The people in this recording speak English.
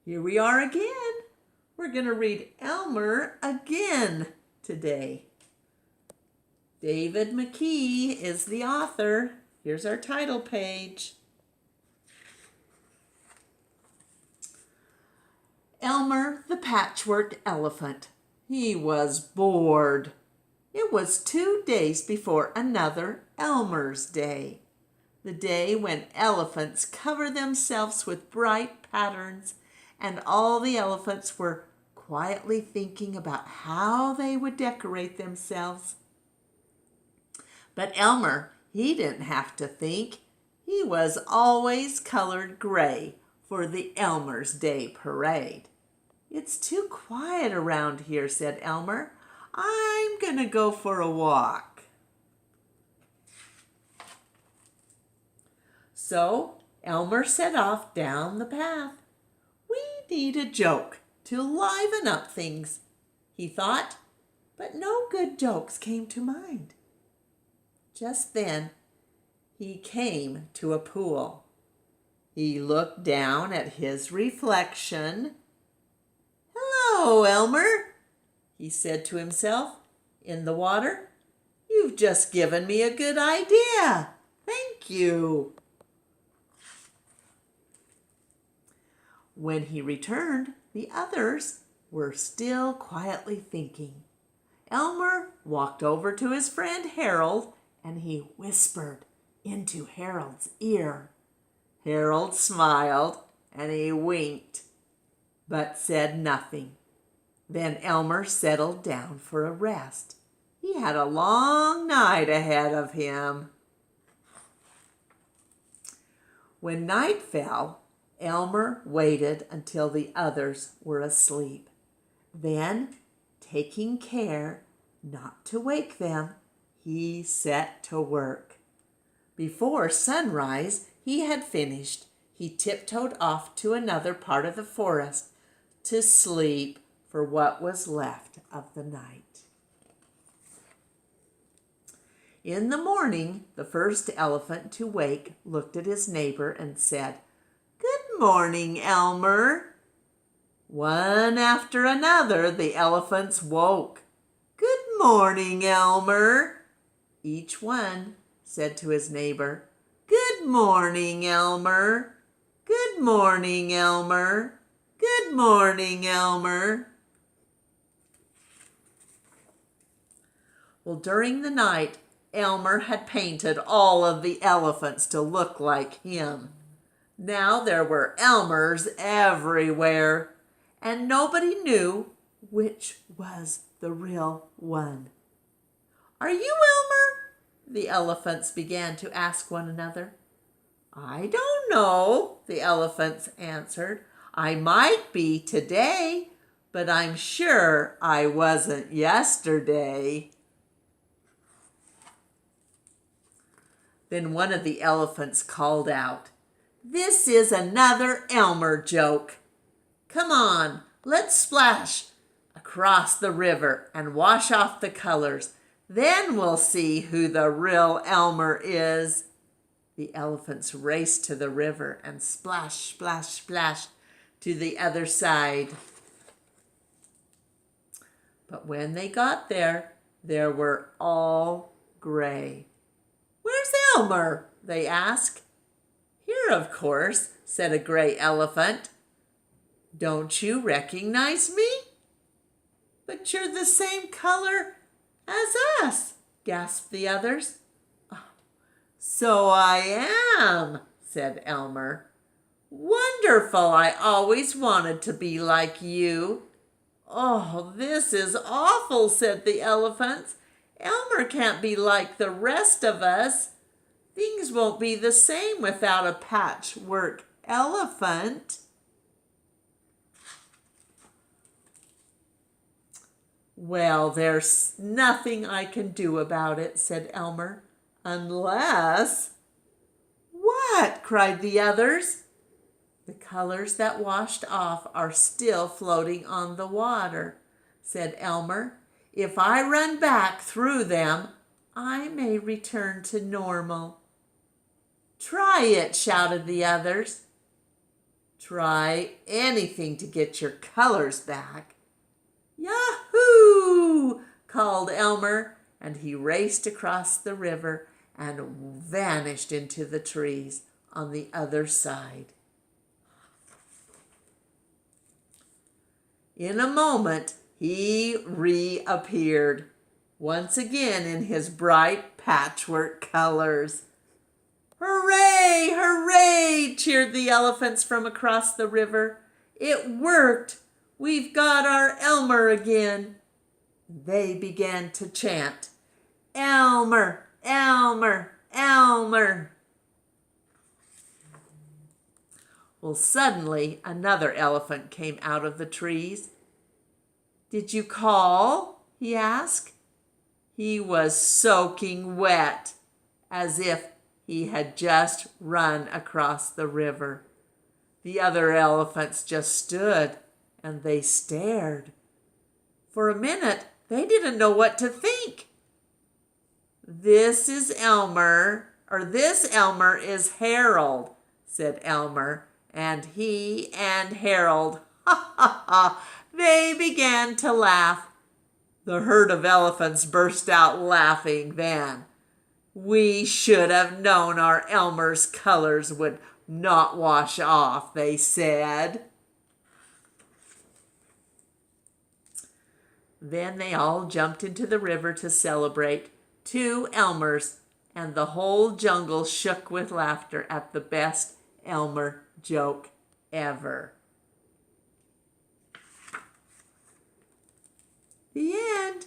Here we are again. We're going to read Elmer Again today. David McKee is the author. Here's our title page. Elmer the Patchwork Elephant. He was bored. It was 2 days before another Elmer's Day, the day when elephants cover themselves with bright patterns, and all the elephants were quietly thinking about how they would decorate themselves. But Elmer, he didn't have to think. He was always colored gray for the Elmer's Day parade. "It's too quiet around here," said Elmer. "I'm going to go for a walk." So Elmer set off down the path. "We need a joke to liven up things," he thought, but no good jokes came to mind. Just then he came to a pool. He looked down at his reflection. "Hello, Elmer," he said to himself in the water. "You've just given me a good idea. Thank you." When he returned, the others were still quietly thinking. Elmer walked over to his friend Harold, and he whispered into Harold's ear. Harold smiled and he winked, but said nothing. Then Elmer settled down for a rest. He had a long night ahead of him. When night fell, Elmer waited until the others were asleep. Then, taking care not to wake them, he set to work. Before sunrise, he had finished. He tiptoed off to another part of the forest to sleep for what was left of the night. In the morning, the first elephant to wake looked at his neighbor and said, "Good morning, Elmer." One after another, the elephants woke. "Good morning, Elmer." Each one said to his neighbor, "Good morning, Elmer. Good morning, Elmer. Good morning, Elmer." Well, during the night, Elmer had painted all of the elephants to look like him. Now there were Elmers everywhere, and nobody knew which was the real one. "Are you Elmer?" the elephants began to ask one another. "I don't know," the elephants answered. "I might be today, but I'm sure I wasn't yesterday." Then one of the elephants called out, "This is another Elmer joke. Come on, let's splash across the river and wash off the colors. Then we'll see who the real Elmer is." The elephants raced to the river and splash, splash, splash to the other side. But when they got there, they were all gray. "Where's Elmer?" they asked. "Here, of course," said a gray elephant. "Don't you recognize me?" "But you're the same color as us," gasped the others. "So I am," said Elmer. "Wonderful, I always wanted to be like you." "Oh, this is awful," said the elephants. "Elmer can't be like the rest of us. Things won't be the same without a patchwork elephant." "Well, there's nothing I can do about it," said Elmer, "unless—" "What?" cried the others. "The colors that washed off are still floating on the water," said Elmer. "If I run back through them, I may return to normal." "Try it," shouted the others. Try anything to get your colors back. Yahoo! Called Elmer, and he raced across the river and vanished into the trees on the other side. In a moment, he reappeared, once again in his bright patchwork colors. Hooray! Hooray! Cheered the elephants from across the river. It worked! We've got our Elmer again. They began to chant, Elmer, Elmer, Elmer. Well, suddenly another elephant came out of the trees. Did you call? He asked. He was soaking wet, as if he had just run across the river. The other elephants just stood and they stared. For a minute, they didn't know what to think. This Elmer is Harold, said Elmer, and he and Harold, ha ha ha, they began to laugh. The herd of elephants burst out laughing then. We should have known our Elmer's colors would not wash off, they said. Then they all jumped into the river to celebrate 2 Elmers, and the whole jungle shook with laughter at the best Elmer joke ever. The end.